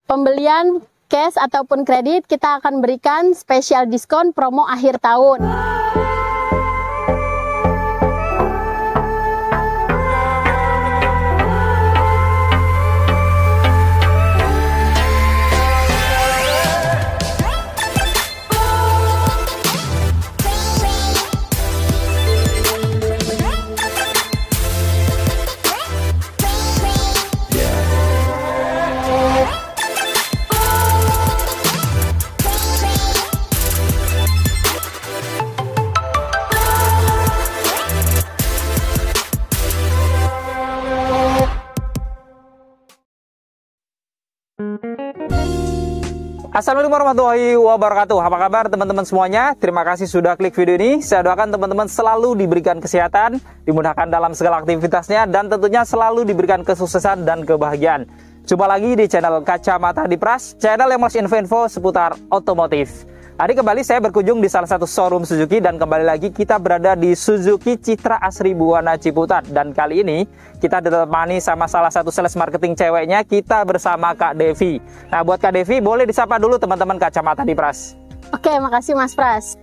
Pembelian cash ataupun kredit kita akan berikan spesial diskon promo akhir tahun. Assalamualaikum warahmatullahi wabarakatuh. Apa kabar teman-teman semuanya? Terima kasih sudah klik video ini. Saya doakan teman-teman selalu diberikan kesehatan, dimudahkan dalam segala aktivitasnya, dan tentunya selalu diberikan kesuksesan dan kebahagiaan. Jumpa lagi di channel Kacamata Dipras, channel yang masih info-info seputar otomotif. Hari kembali saya berkunjung di salah satu showroom Suzuki, dan kembali lagi kita berada di Suzuki Citra Asri Buwana Ciputat. Dan kali ini kita ditemani sama salah satu sales marketing ceweknya, kita bersama Kak Devi. Nah, buat Kak Devi, boleh disapa dulu teman-teman Kacamata Dipras. Oke, makasih Mas Pras.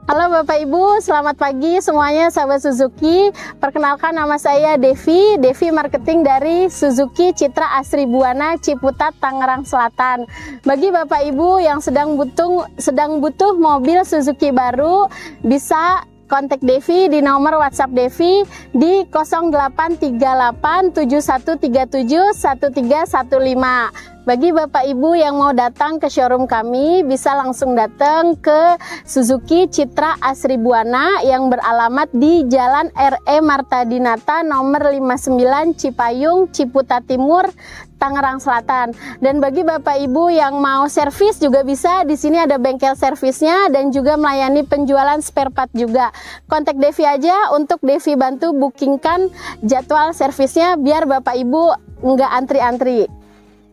Halo Bapak Ibu, selamat pagi semuanya sahabat Suzuki. Perkenalkan, nama saya Devi marketing dari Suzuki Citra Asri Buwana Ciputat, Tangerang Selatan. Bagi Bapak Ibu yang sedang butuh mobil Suzuki baru, bisa kontak Devi di nomor WhatsApp Devi di 083871371315. Bagi Bapak Ibu yang mau datang ke showroom kami, bisa langsung datang ke Suzuki Citra Asri Buwana yang beralamat di Jalan R.E. Marta Dinata nomor 59 Cipayung, Ciputat Timur, Tangerang Selatan. Dan bagi Bapak Ibu yang mau servis juga bisa, di sini ada bengkel servisnya dan juga melayani penjualan spare part juga. Kontak Devi aja untuk Devi bantu bookingkan jadwal servisnya biar Bapak Ibu nggak antri-antri.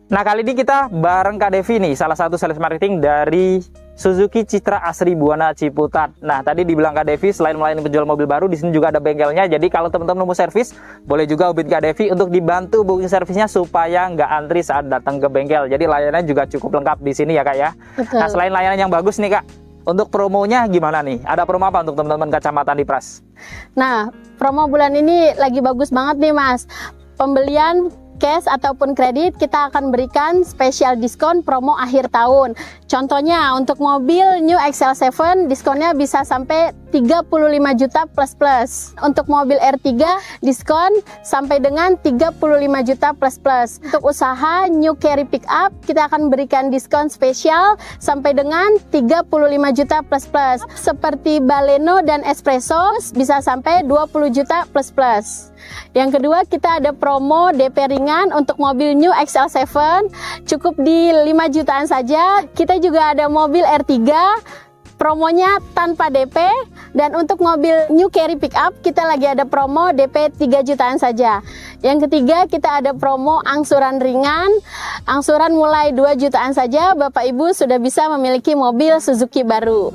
Nah, kali ini kita bareng Kak Devi nih, salah satu sales marketing dari Suzuki Citra Asri Buwana Ciputat. Nah, tadi dibilang Kak Devi selain melayani penjual mobil baru, di sini juga ada bengkelnya. Jadi kalau teman-teman mau servis, boleh juga hubungi Kak Devi untuk dibantu booking servisnya supaya nggak antri saat datang ke bengkel. Jadi layanannya juga cukup lengkap di sini ya Kak ya. Betul. Nah, selain layanan yang bagus nih Kak, untuk promonya gimana nih? Ada promo apa untuk teman-teman Kacamata Dipras? Nah, promo bulan ini lagi bagus banget nih Mas. Pembelian cash ataupun kredit kita akan berikan spesial diskon promo akhir tahun. Contohnya untuk mobil New XL7 diskonnya bisa sampai 35 juta plus. Untuk mobil R3 diskon sampai dengan 35 juta plus. Untuk usaha New Carry Pickup kita akan berikan diskon spesial sampai dengan 35 juta plus. Seperti Baleno dan Espresso bisa sampai 20 juta plus. Yang kedua, kita ada promo DP ringan untuk mobil New XL7 cukup di 5 jutaan saja. Kita juga ada mobil R3 promonya tanpa DP, dan untuk mobil New Carry Pickup kita lagi ada promo DP 3 jutaan saja. Yang ketiga, kita ada promo angsuran ringan, angsuran mulai 2 jutaan saja Bapak Ibu sudah bisa memiliki mobil Suzuki baru.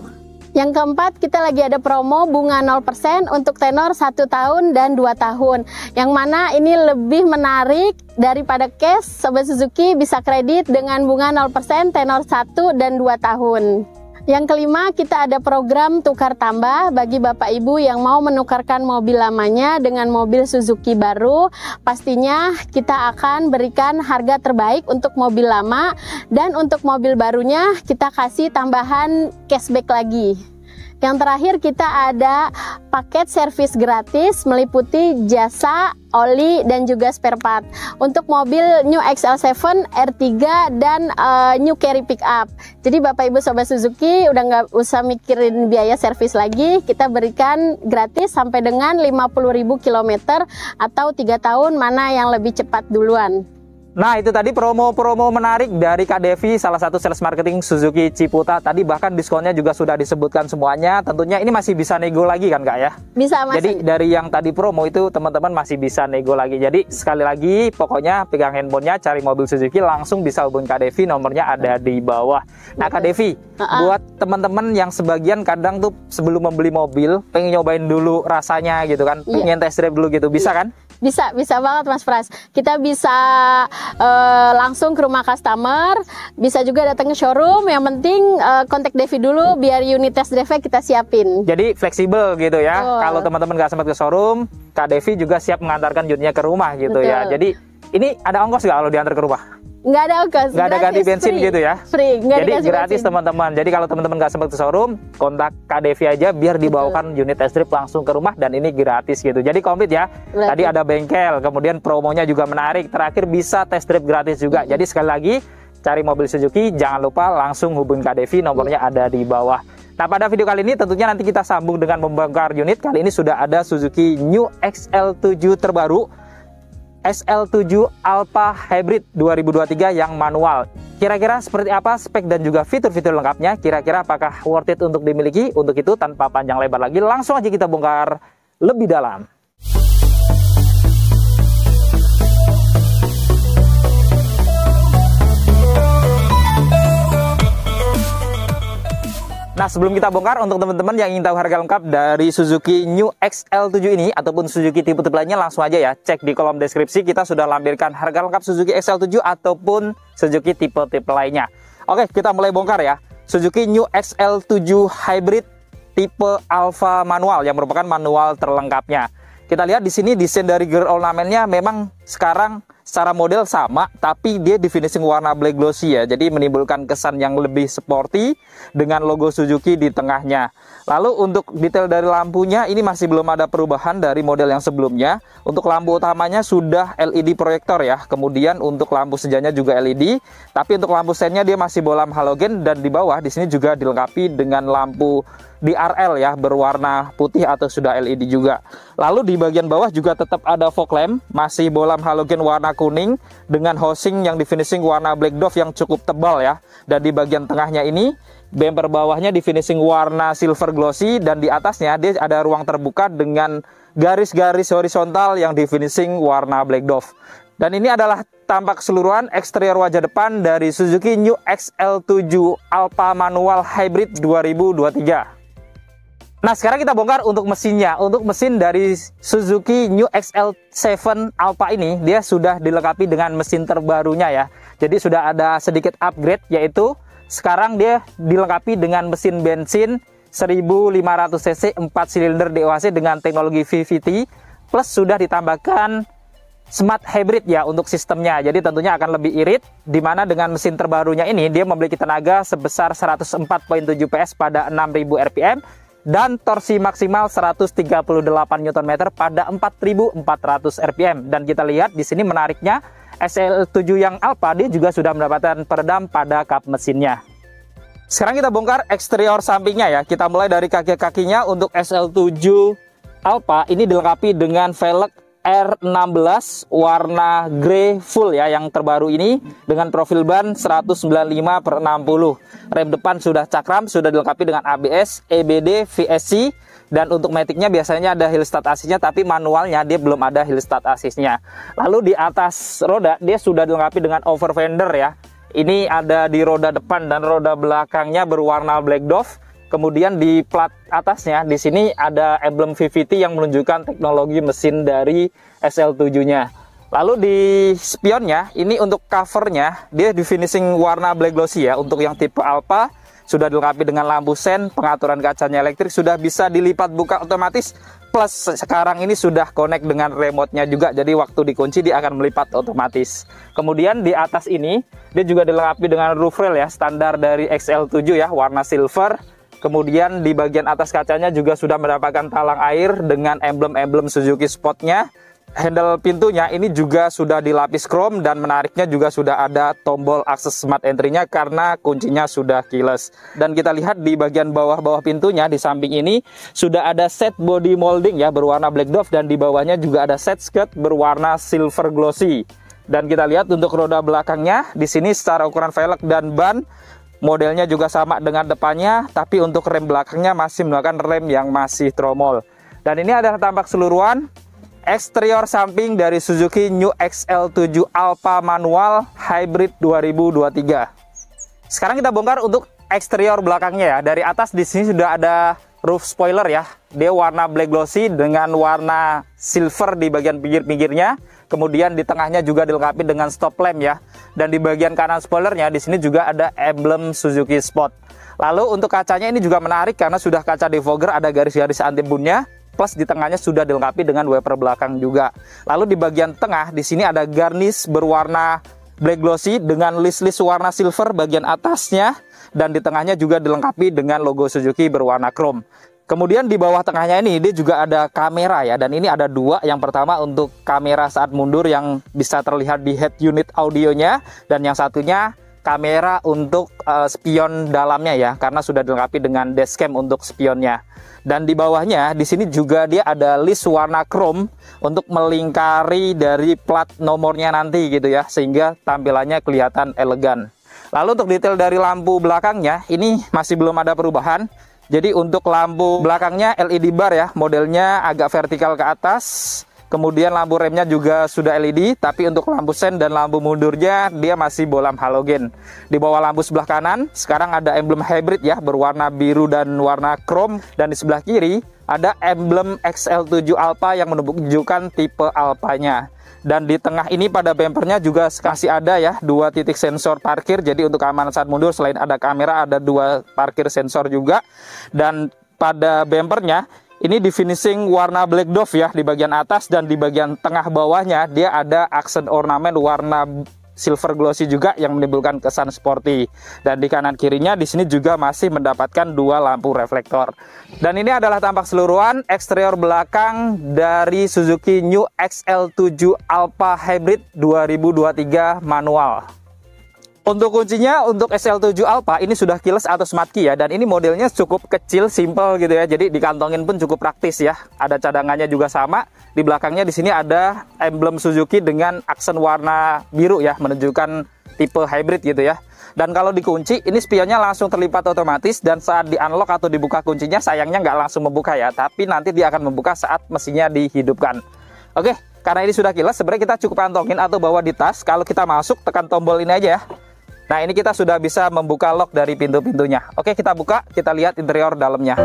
Yang keempat, kita lagi ada promo bunga 0% untuk tenor 1 tahun dan 2 tahun. Yang mana ini lebih menarik daripada cash. Sobat Suzuki bisa kredit dengan bunga 0% tenor 1 dan 2 tahun. Yang kelima, kita ada program tukar tambah bagi Bapak Ibu yang mau menukarkan mobil lamanya dengan mobil Suzuki baru. Pastinya kita akan berikan harga terbaik untuk mobil lama, dan untuk mobil barunya kita kasih tambahan cashback lagi. Yang terakhir, kita ada paket servis gratis meliputi jasa, oli, dan juga spare part untuk mobil New XL7, R3, dan New Carry Pickup. Jadi Bapak Ibu Sobat Suzuki udah nggak usah mikirin biaya servis lagi, kita berikan gratis sampai dengan 50.000 km atau 3 tahun, mana yang lebih cepat duluan. Nah, itu tadi promo-promo menarik dari Kak Devi, salah satu sales marketing Suzuki Ciputat. Tadi bahkan diskonnya juga sudah disebutkan semuanya. Tentunya ini masih bisa nego lagi kan Kak ya? Bisa Mas. Jadi dari yang tadi promo itu teman-teman masih bisa nego lagi. Jadi sekali lagi pokoknya pegang handphonenya, cari mobil Suzuki, langsung bisa hubungi Kak Devi, nomornya ada di bawah. Nah Kak Devi, buat teman-teman yang sebagian kadang tuh sebelum membeli mobil pengen nyobain dulu rasanya gitu kan, pengen test drive dulu gitu, bisa kan? Bisa banget Mas Pras. Kita bisa langsung ke rumah customer, bisa juga datang ke showroom. Yang penting kontak Devi dulu biar unit test drive kita siapin. Jadi fleksibel gitu ya. Betul. Kalau teman-teman nggak sempat ke showroom, Kak Devi juga siap mengantarkan unitnya ke rumah gitu. Betul. Ya. Jadi ini ada ongkos nggak kalau diantar ke rumah? Nggak ada ongkos, Nggak ada ganti bensin free. gitu ya? Free, nggak Jadi dikasih gratis bensin. teman-teman. Jadi kalau teman-teman nggak sempat ke showroom, kontak Kak Devi aja biar dibawakan unit test drive langsung ke rumah dan ini gratis gitu. Jadi komplit ya. Berarti. Tadi ada bengkel, kemudian promonya juga menarik. Terakhir bisa test drive gratis juga. Jadi sekali lagi cari mobil Suzuki, jangan lupa langsung hubungi Kak Devi, nomornya ada di bawah. Nah, pada video kali ini tentunya nanti kita sambung dengan membongkar unit. Kali ini sudah ada Suzuki New XL7 terbaru, SL7 Alpha Hybrid 2023 yang manual. Kira-kira seperti apa spek dan juga fitur-fitur lengkapnya? Kira-kira apakah worth it untuk dimiliki? Untuk itu tanpa panjang lebar lagi, langsung aja kita bongkar lebih dalam. Nah, sebelum kita bongkar, untuk teman-teman yang ingin tahu harga lengkap dari Suzuki New XL7 ini ataupun Suzuki tipe-tipe lainnya, langsung aja ya cek di kolom deskripsi. Kita sudah lampirkan harga lengkap Suzuki XL7 ataupun Suzuki tipe-tipe lainnya. Oke, kita mulai bongkar ya. Suzuki New XL7 Hybrid tipe Alpha manual yang merupakan manual terlengkapnya. Kita lihat di sini desain dari gear ornamennya memang sekarang secara model sama, tapi dia di finishing warna black glossy ya. Jadi menimbulkan kesan yang lebih sporty dengan logo Suzuki di tengahnya. Lalu untuk detail dari lampunya ini masih belum ada perubahan dari model yang sebelumnya. Untuk lampu utamanya sudah LED proyektor ya. Kemudian untuk lampu sejanya juga LED. Tapi untuk lampu sennya dia masih bolam halogen, dan di bawah di sini juga dilengkapi dengan lampu DRL ya, berwarna putih atau sudah LED juga. Lalu di bagian bawah juga tetap ada fog lamp, masih bolam halogen warna kuning dengan housing yang di finishing warna black dove yang cukup tebal ya. Dan di bagian tengahnya ini bumper bawahnya di finishing warna silver glossy, dan di atasnya dia ada ruang terbuka dengan garis-garis horizontal yang di finishing warna black dove. Dan ini adalah tampak keseluruhan eksterior wajah depan dari Suzuki New XL7 Alpha Manual Hybrid 2023. Nah, sekarang kita bongkar untuk mesinnya. Untuk mesin dari Suzuki New XL7 Alpha ini, dia sudah dilengkapi dengan mesin terbarunya ya. Jadi sudah ada sedikit upgrade, yaitu sekarang dia dilengkapi dengan mesin bensin 1500 cc 4 silinder DOHC dengan teknologi VVT, plus sudah ditambahkan Smart Hybrid ya untuk sistemnya. Jadi tentunya akan lebih irit, dimana dengan mesin terbarunya ini dia memiliki tenaga sebesar 104,7 PS pada 6000 rpm dan torsi maksimal 138 Nm pada 4400 rpm. Dan kita lihat di sini menariknya, SL7 yang Alpha dia juga sudah mendapatkan peredam pada kap mesinnya. Sekarang kita bongkar eksterior sampingnya ya. Kita mulai dari kaki-kakinya. Untuk SL7 Alpha ini dilengkapi dengan velg R16 warna grey full ya, yang terbaru ini dengan profil ban 195/60. Rem depan sudah cakram, sudah dilengkapi dengan ABS, EBD, VSC, dan untuk maticnya biasanya ada hill start assist-nya, tapi manualnya dia belum ada hill start assist-nya. Lalu di atas roda dia sudah dilengkapi dengan over fender ya. Ini ada di roda depan dan roda belakangnya berwarna black dove. Kemudian di plat atasnya di sini ada emblem VVT yang menunjukkan teknologi mesin dari SL7-nya. Lalu di spionnya ini untuk covernya dia di finishing warna black glossy ya. Untuk yang tipe Alpha sudah dilengkapi dengan lampu sen, pengaturan kacanya elektrik, sudah bisa dilipat buka otomatis. Plus sekarang ini sudah connect dengan remote-nya juga, jadi waktu dikunci dia akan melipat otomatis. Kemudian di atas ini dia juga dilengkapi dengan roof rail ya, standar dari XL7 ya, warna silver. Kemudian di bagian atas kacanya juga sudah mendapatkan talang air dengan emblem-emblem Suzuki Sport-nya. Handle pintunya ini juga sudah dilapis chrome, dan menariknya juga sudah ada tombol akses smart entry-nya karena kuncinya sudah keyless. Dan kita lihat di bagian bawah-bawah pintunya di samping ini sudah ada set body molding ya berwarna black dove, dan di bawahnya juga ada set skirt berwarna silver glossy. Dan kita lihat untuk roda belakangnya di sini secara ukuran velg dan ban modelnya juga sama dengan depannya, tapi untuk rem belakangnya masih menggunakan rem yang masih tromol. Dan ini adalah tampak keseluruhan eksterior samping dari Suzuki New XL7 Alpha Manual Hybrid 2023. Sekarang kita bongkar untuk eksterior belakangnya ya. Dari atas di sini sudah ada roof spoiler ya. Dia warna black glossy dengan warna silver di bagian pinggir-pinggirnya. Kemudian di tengahnya juga dilengkapi dengan stop lamp ya. Dan di bagian kanan spoilernya di sini juga ada emblem Suzuki Sport. Lalu untuk kacanya ini juga menarik karena sudah kaca defogger, ada garis-garis anti bunnya. Plus di tengahnya sudah dilengkapi dengan wiper belakang juga. Lalu di bagian tengah di sini ada garnish berwarna black glossy dengan list-list warna silver bagian atasnya, dan di tengahnya juga dilengkapi dengan logo Suzuki berwarna chrome. Kemudian di bawah tengahnya ini dia juga ada kamera ya, dan ini ada dua. Yang pertama untuk kamera saat mundur yang bisa terlihat di head unit audionya, dan yang satunya kamera untuk spion dalamnya ya, karena sudah dilengkapi dengan dashcam untuk spionnya. Dan di bawahnya di sini juga dia ada list warna chrome untuk melingkari dari plat nomornya nanti gitu ya, sehingga tampilannya kelihatan elegan. Lalu untuk detail dari lampu belakangnya ini masih belum ada perubahan. Jadi untuk lampu belakangnya LED bar ya, modelnya agak vertikal ke atas. Kemudian lampu remnya juga sudah LED, tapi untuk lampu sen dan lampu mundurnya dia masih bolam halogen. Di bawah lampu sebelah kanan sekarang ada emblem hybrid ya, berwarna biru dan warna chrome. Dan di sebelah kiri ada emblem XL7 Alpha yang menunjukkan tipe Alphanya. Dan di tengah ini pada bempernya juga kasih ada ya 2 titik sensor parkir. Jadi untuk keamanan saat mundur selain ada kamera, ada 2 parkir sensor juga. Dan pada bempernya ini di finishing warna black dove ya di bagian atas, dan di bagian tengah bawahnya dia ada aksen ornamen warna silver glossy juga yang menimbulkan kesan sporty. Dan di kanan kirinya di sini juga masih mendapatkan 2 lampu reflektor. Dan ini adalah tampak keseluruhan eksterior belakang dari Suzuki New XL7 Alpha Hybrid 2023 manual. Untuk kuncinya untuk XL7 Alpha ini sudah keyless atau smart key ya, dan ini modelnya cukup kecil, simple gitu ya. Jadi dikantongin pun cukup praktis ya. Ada cadangannya juga sama. Di belakangnya di sini ada emblem Suzuki dengan aksen warna biru ya, menunjukkan tipe hybrid gitu ya. Dan kalau dikunci ini spionnya langsung terlipat otomatis, dan saat di unlock atau dibuka kuncinya sayangnya nggak langsung membuka ya, tapi nanti dia akan membuka saat mesinnya dihidupkan. Oke, karena ini sudah keyless sebenarnya kita cukup kantongin atau bawa di tas. Kalau kita masuk tekan tombol ini aja ya. Nah ini kita sudah bisa membuka lock dari pintu-pintunya. Oke, kita buka, kita lihat interior dalamnya.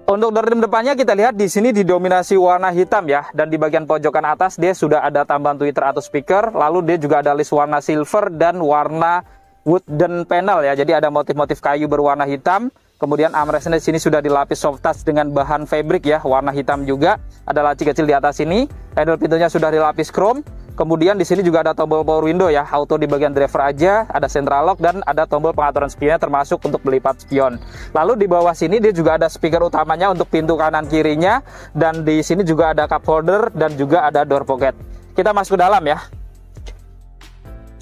Untuk door trim depannya kita lihat di sini didominasi warna hitam ya, dan di bagian pojokan atas dia sudah ada tambahan tweeter atau speaker. Lalu dia juga ada list warna silver dan warna wooden panel ya, jadi ada motif-motif kayu berwarna hitam. Kemudian armrestnya di sini sudah dilapis soft touch dengan bahan fabric ya, warna hitam juga. Ada laci kecil di atas sini. Handle pintunya sudah dilapis chrome. Kemudian di sini juga ada tombol power window ya, auto di bagian driver aja, ada central lock, dan ada tombol pengaturan spionnya termasuk untuk melipat spion. Lalu di bawah sini dia juga ada speaker utamanya untuk pintu kanan kirinya, dan di sini juga ada cup holder dan juga ada door pocket. Kita masuk ke dalam ya.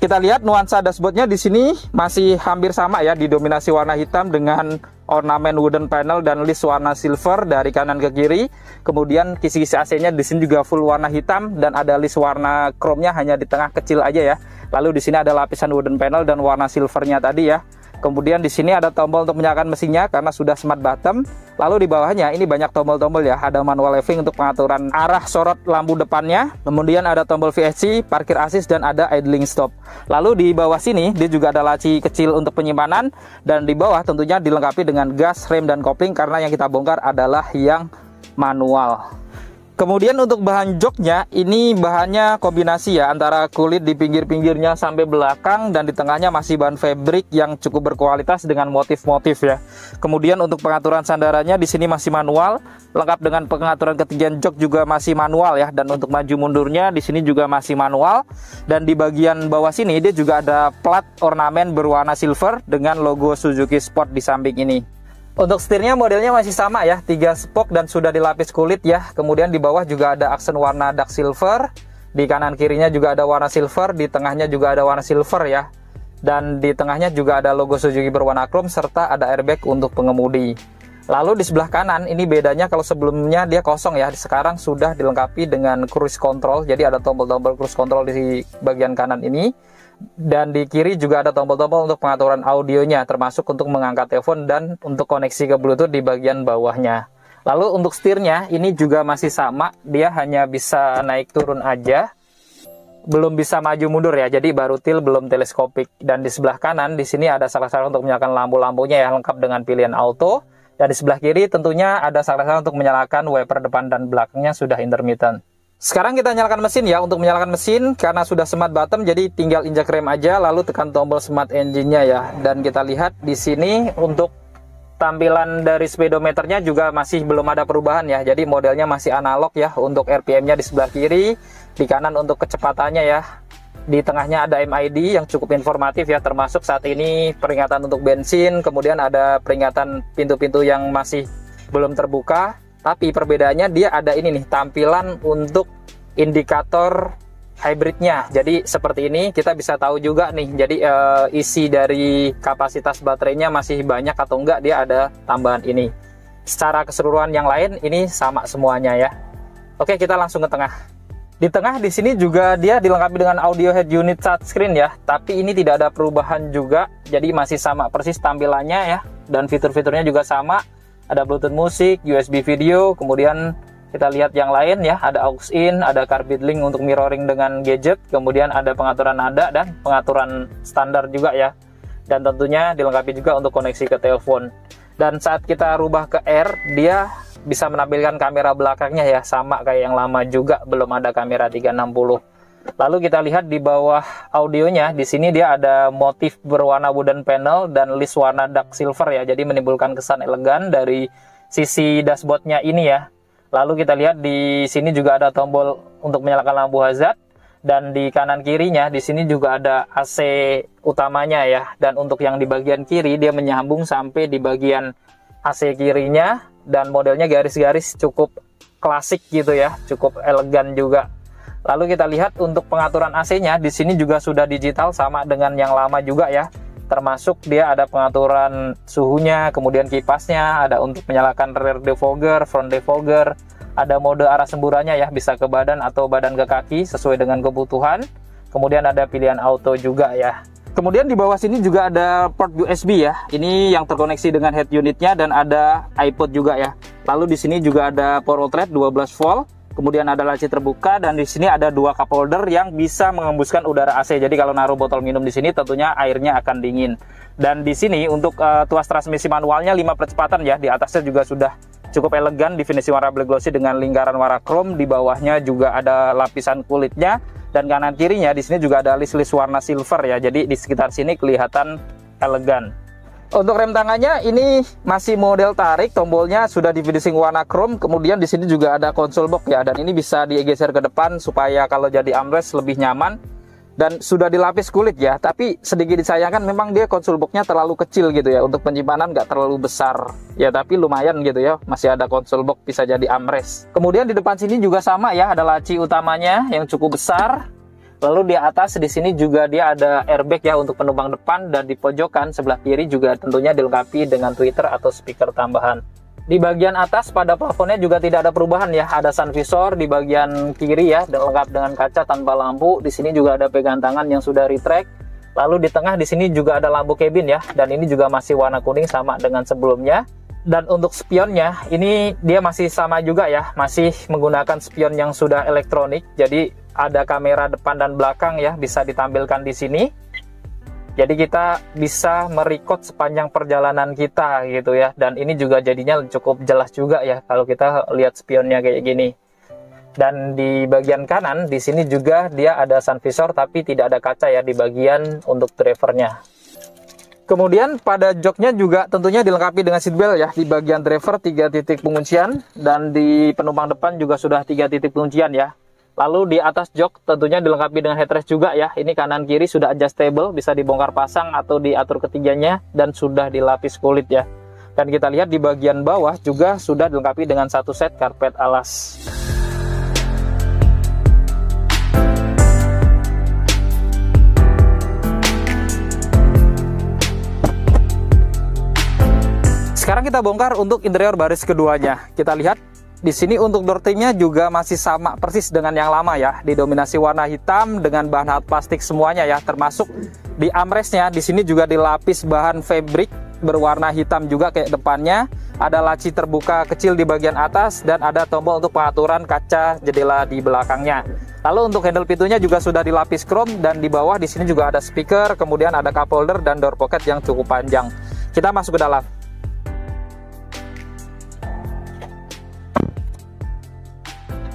Kita lihat nuansa dashboardnya di sini masih hampir sama ya, didominasi warna hitam dengan ornamen wooden panel dan list warna silver dari kanan ke kiri. Kemudian kisi-kisi AC-nya di sini juga full warna hitam dan ada list warna chrome-nya hanya di tengah kecil aja ya. Lalu di sini ada lapisan wooden panel dan warna silvernya tadi ya. Kemudian di sini ada tombol untuk menyalakan mesinnya karena sudah smart bottom. Lalu di bawahnya ini banyak tombol-tombol ya. Ada manual leving untuk pengaturan arah sorot lampu depannya. Kemudian ada tombol VSC, parkir assist, dan ada idling stop. Lalu di bawah sini dia juga ada laci kecil untuk penyimpanan. Dan di bawah tentunya dilengkapi dengan gas, rem, dan kopling karena yang kita bongkar adalah yang manual. Kemudian untuk bahan joknya ini bahannya kombinasi ya, antara kulit di pinggir-pinggirnya sampai belakang, dan di tengahnya masih bahan fabric yang cukup berkualitas dengan motif-motif ya. Kemudian untuk pengaturan sandarannya di sini masih manual, lengkap dengan pengaturan ketinggian jok juga masih manual ya, dan untuk maju mundurnya di sini juga masih manual. Dan di bagian bawah sini dia juga ada plat ornamen berwarna silver dengan logo Suzuki Sport di samping ini. Untuk setirnya modelnya masih sama ya, 3 spoke dan sudah dilapis kulit ya. Kemudian di bawah juga ada aksen warna dark silver. Di kanan kirinya juga ada warna silver, di tengahnya juga ada warna silver ya. Dan di tengahnya juga ada logo Suzuki berwarna chrome serta ada airbag untuk pengemudi. Lalu di sebelah kanan ini bedanya, kalau sebelumnya dia kosong ya, sekarang sudah dilengkapi dengan cruise control. Jadi ada tombol-tombol cruise control di bagian kanan ini. Dan di kiri juga ada tombol-tombol untuk pengaturan audionya, termasuk untuk mengangkat telepon dan untuk koneksi ke Bluetooth di bagian bawahnya. Lalu untuk setirnya ini juga masih sama, dia hanya bisa naik turun aja, belum bisa maju mundur ya, jadi baru til belum teleskopik. Dan di sebelah kanan di sini ada saklar untuk menyalakan lampu-lampunya ya, lengkap dengan pilihan auto. Dan di sebelah kiri tentunya ada saklar untuk menyalakan wiper depan dan belakangnya sudah intermittent. Sekarang kita nyalakan mesin ya. Untuk menyalakan mesin karena sudah smart bottom, jadi tinggal injak rem aja lalu tekan tombol smart engine-nya ya. Dan kita lihat di sini untuk tampilan dari speedometernya juga masih belum ada perubahan ya. Jadi modelnya masih analog ya. Untuk RPM-nya di sebelah kiri, di kanan untuk kecepatannya ya. Di tengahnya ada MID yang cukup informatif ya, termasuk saat ini peringatan untuk bensin, kemudian ada peringatan pintu-pintu yang masih belum terbuka. Tapi perbedaannya dia ada ini nih, tampilan untuk indikator hybridnya. Jadi seperti ini kita bisa tahu juga nih, jadi isi dari kapasitas baterainya masih banyak atau enggak, dia ada tambahan ini. Secara keseluruhan yang lain ini sama semuanya ya. Oke, kita langsung ke tengah. Di tengah di sini juga dia dilengkapi dengan audio head unit touchscreen ya, tapi ini tidak ada perubahan juga, jadi masih sama persis tampilannya ya, dan fitur-fiturnya juga sama. Ada Bluetooth musik, USB video, kemudian kita lihat yang lain ya, ada aux in, ada car link untuk mirroring dengan gadget, kemudian ada pengaturan nada dan pengaturan standar juga ya, dan tentunya dilengkapi juga untuk koneksi ke telepon. Dan saat kita rubah ke R, dia bisa menampilkan kamera belakangnya ya, sama kayak yang lama juga, belum ada kamera 360. Lalu kita lihat di bawah audionya, di sini dia ada motif berwarna wooden panel dan list warna dark silver ya, jadi menimbulkan kesan elegan dari sisi dashboardnya ini ya. Lalu kita lihat di sini juga ada tombol untuk menyalakan lampu hazard, dan di kanan kirinya di sini juga ada AC utamanya ya. Dan untuk yang di bagian kiri dia menyambung sampai di bagian AC kirinya, dan modelnya garis-garis cukup klasik gitu ya, cukup elegan juga. Lalu kita lihat untuk pengaturan AC-nya di sini juga sudah digital sama dengan yang lama juga ya. Termasuk dia ada pengaturan suhunya, kemudian kipasnya, ada untuk menyalakan rear defogger, front defogger, ada mode arah semburannya ya, bisa ke badan atau badan ke kaki sesuai dengan kebutuhan. Kemudian ada pilihan auto juga ya. Kemudian di bawah sini juga ada port USB ya. Ini yang terkoneksi dengan head unitnya, dan ada iPod juga ya. Lalu di sini juga ada power outlet 12 volt. Kemudian ada laci terbuka, dan di sini ada dua cup holder yang bisa mengembuskan udara AC. Jadi kalau naruh botol minum di sini tentunya airnya akan dingin. Dan di sini untuk tuas transmisi manualnya 5 percepatan ya. Di atasnya juga sudah cukup elegan, definisi warna black glossy dengan lingkaran warna chrome. Di bawahnya juga ada lapisan kulitnya, dan kanan kirinya di sini juga ada list-list warna silver ya. Jadi di sekitar sini kelihatan elegan. Untuk rem tangannya ini masih model tarik, tombolnya sudah di finishing warna chrome. Kemudian di sini juga ada console box ya, dan ini bisa digeser ke depan supaya kalau jadi armrest lebih nyaman. Dan sudah dilapis kulit ya, tapi sedikit disayangkan memang dia console boxnya terlalu kecil gitu ya, untuk penyimpanan nggak terlalu besar ya, tapi lumayan gitu ya, masih ada console box, bisa jadi armrest. Kemudian di depan sini juga sama ya, ada laci utamanya yang cukup besar. Lalu di atas di sini juga dia ada airbag ya untuk penumpang depan, dan di pojokan sebelah kiri juga tentunya dilengkapi dengan tweeter atau speaker tambahan. Di bagian atas pada plafonnya juga tidak ada perubahan ya, ada sun visor di bagian kiri ya, dan lengkap dengan kaca tanpa lampu. Di sini juga ada pegangan tangan yang sudah retract. Lalu di tengah di sini juga ada lampu cabin ya, dan ini juga masih warna kuning sama dengan sebelumnya. Dan untuk spionnya ini dia masih sama juga ya, masih menggunakan spion yang sudah elektronik. Jadi ada kamera depan dan belakang ya, bisa ditampilkan di sini. Jadi kita bisa merecord sepanjang perjalanan kita gitu ya. Dan ini juga jadinya cukup jelas juga ya kalau kita lihat spionnya kayak gini. Dan di bagian kanan di sini juga dia ada sun visor, tapi tidak ada kaca ya di bagian untuk drivernya. Kemudian pada joknya juga tentunya dilengkapi dengan seatbelt ya. Di bagian driver 3 titik penguncian, dan di penumpang depan juga sudah 3 titik penguncian ya. Lalu di atas jok tentunya dilengkapi dengan headrest juga ya. Ini kanan kiri sudah adjustable, bisa dibongkar pasang atau diatur ketiganya, dan sudah dilapis kulit ya. Dan kita lihat di bagian bawah juga sudah dilengkapi dengan 1 set karpet alas. Sekarang kita bongkar untuk interior baris keduanya. Kita lihat di sini untuk door trimnya juga masih sama persis dengan yang lama ya. Didominasi warna hitam dengan bahan hard plastik semuanya ya, termasuk di armrestnya di sini juga dilapis bahan fabric berwarna hitam juga kayak depannya. Ada laci terbuka kecil di bagian atas dan ada tombol untuk pengaturan kaca jendela di belakangnya. Lalu untuk handle pintunya juga sudah dilapis chrome dan di bawah di sini juga ada speaker, kemudian ada cup holder dan door pocket yang cukup panjang. Kita masuk ke dalam.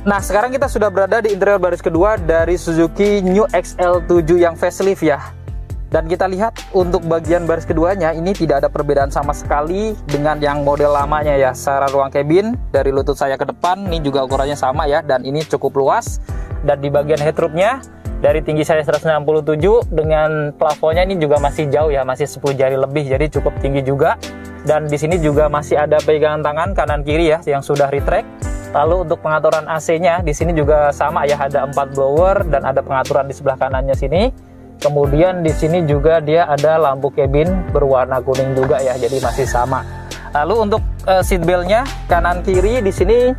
Nah, sekarang kita sudah berada di interior baris kedua dari Suzuki New XL7 yang facelift ya. Dan kita lihat untuk bagian baris keduanya ini tidak ada perbedaan sama sekali dengan yang model lamanya ya. Secara ruang cabin dari lutut saya ke depan ini juga ukurannya sama ya, dan ini cukup luas. Dan di bagian headroomnya dari tinggi saya 167 dengan plafonnya ini juga masih jauh ya, masih 10 jari lebih, jadi cukup tinggi juga. Dan di sini juga masih ada pegangan tangan kanan kiri ya yang sudah retract. Lalu untuk pengaturan AC-nya di sini juga sama ya, ada 4 blower dan ada pengaturan di sebelah kanannya sini. Kemudian di sini juga dia ada lampu cabin berwarna kuning juga ya, jadi masih sama. Lalu untuk seat belt-nya kanan kiri di sini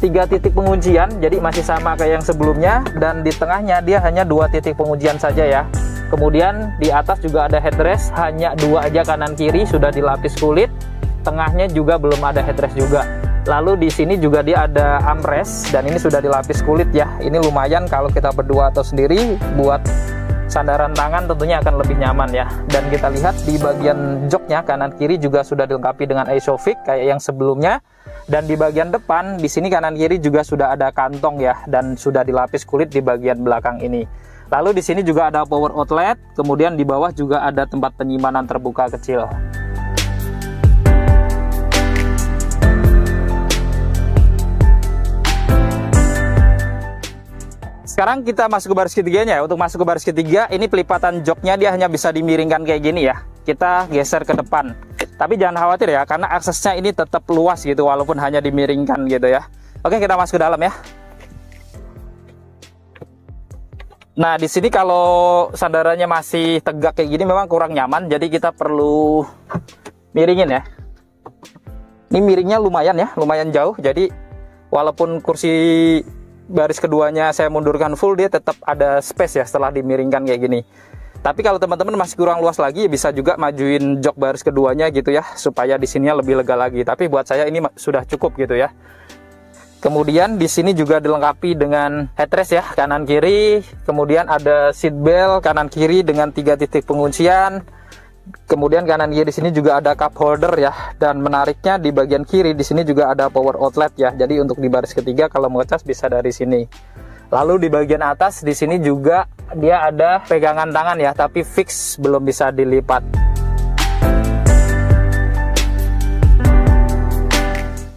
3 titik penguncian, jadi masih sama kayak yang sebelumnya, dan di tengahnya dia hanya 2 titik penguncian saja ya. Kemudian di atas juga ada headrest, hanya 2 aja kanan kiri sudah dilapis kulit. Tengahnya juga belum ada headrest juga. Lalu di sini juga dia ada armrest dan ini sudah dilapis kulit ya. Ini lumayan kalau kita berdua atau sendiri, buat sandaran tangan tentunya akan lebih nyaman ya. Dan kita lihat di bagian joknya kanan kiri juga sudah dilengkapi dengan Isofix kayak yang sebelumnya. Dan di bagian depan di sini kanan kiri juga sudah ada kantong ya, dan sudah dilapis kulit di bagian belakang ini. Lalu di sini juga ada power outlet, kemudian di bawah juga ada tempat penyimpanan terbuka kecil. Sekarang kita masuk ke baris ketiganya ya. Untuk masuk ke baris ketiga, ini pelipatan joknya dia hanya bisa dimiringkan kayak gini ya. Kita geser ke depan. Tapi jangan khawatir ya, karena aksesnya ini tetap luas gitu, walaupun hanya dimiringkan gitu ya. Oke, kita masuk ke dalam ya. Nah, di sini kalau sandarannya masih tegak kayak gini memang kurang nyaman, jadi kita perlu miringin ya. Ini miringnya lumayan ya, lumayan jauh. Jadi walaupun kursi baris keduanya saya mundurkan full, dia tetap ada space ya setelah dimiringkan kayak gini. Tapi kalau teman-teman masih kurang luas lagi, bisa juga majuin jok baris keduanya gitu ya, supaya di sininya lebih lega lagi. Tapi buat saya ini sudah cukup gitu ya. Kemudian di sini juga dilengkapi dengan headrest ya, kanan kiri. Kemudian ada seat belt kanan kiri dengan 3 titik penguncian. Kemudian kanan kiri di sini juga ada cup holder ya, dan menariknya di bagian kiri di sini juga ada power outlet ya. Jadi untuk di baris ketiga kalau mau cas bisa dari sini. Lalu di bagian atas di sini juga dia ada pegangan tangan ya, tapi fix, belum bisa dilipat.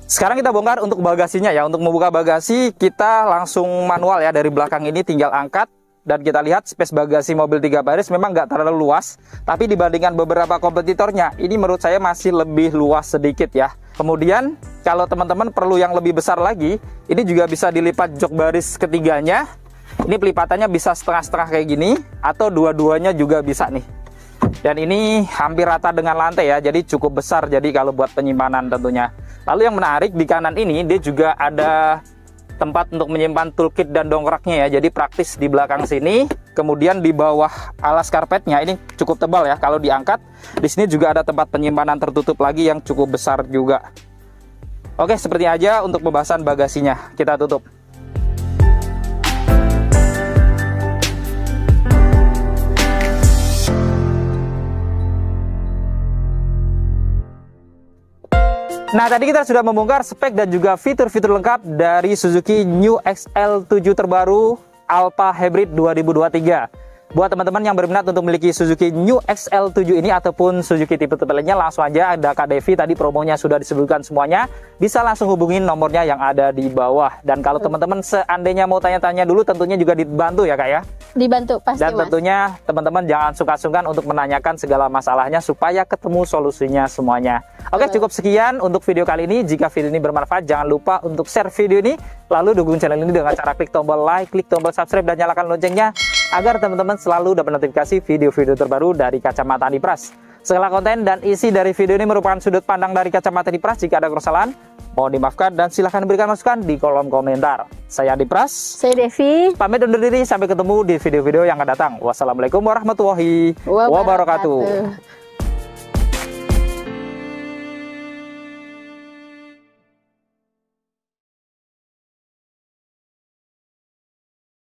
Sekarang kita bongkar untuk bagasinya ya. Untuk membuka bagasi kita langsung manual ya, dari belakang ini tinggal angkat. Dan kita lihat space bagasi mobil 3 baris memang nggak terlalu luas, tapi dibandingkan beberapa kompetitornya ini menurut saya masih lebih luas sedikit ya. Kemudian kalau teman-teman perlu yang lebih besar lagi, ini juga bisa dilipat jok baris ketiganya. Ini pelipatannya bisa setengah-setengah kayak gini, atau dua-duanya juga bisa nih. Dan ini hampir rata dengan lantai ya, jadi cukup besar, jadi kalau buat penyimpanan tentunya. Lalu yang menarik di kanan ini dia juga ada tempat untuk menyimpan toolkit dan dongkraknya ya, jadi praktis di belakang sini. Kemudian di bawah alas karpetnya ini cukup tebal ya, kalau diangkat di sini juga ada tempat penyimpanan tertutup lagi yang cukup besar juga. Oke, seperti aja untuk pembahasan bagasinya, kita tutup. Nah, tadi kita sudah membongkar spek dan juga fitur-fitur lengkap dari Suzuki New XL7 terbaru Alpha Hybrid 2023. Buat teman-teman yang berminat untuk memiliki Suzuki New XL7 ini ataupun Suzuki tipe-tipe lainnya, langsung aja ada Kak Devi, tadi promonya sudah disebutkan semuanya. Bisa langsung hubungin nomornya yang ada di bawah. Dan kalau teman-teman seandainya mau tanya-tanya dulu, tentunya juga dibantu ya Kak ya? Dibantu pasti. Dan tentunya teman-teman jangan sungkan-sungkan untuk menanyakan segala masalahnya supaya ketemu solusinya semuanya. Oke, cukup sekian untuk video kali ini. Jika video ini bermanfaat, jangan lupa untuk share video ini, lalu dukung channel ini dengan cara klik tombol like, klik tombol subscribe, dan nyalakan loncengnya agar teman-teman selalu dapat notifikasi video-video terbaru dari Kacamata Anipras. Segala konten dan isi dari video ini merupakan sudut pandang dari Kacamata Anipras. Jika ada kesalahan, mohon dimaafkan dan silahkan berikan masukan di kolom komentar. Saya Anipras, saya Devi, pamit undur diri, sampai ketemu di video-video yang akan datang. Wassalamualaikum warahmatullahi wabarakatuh.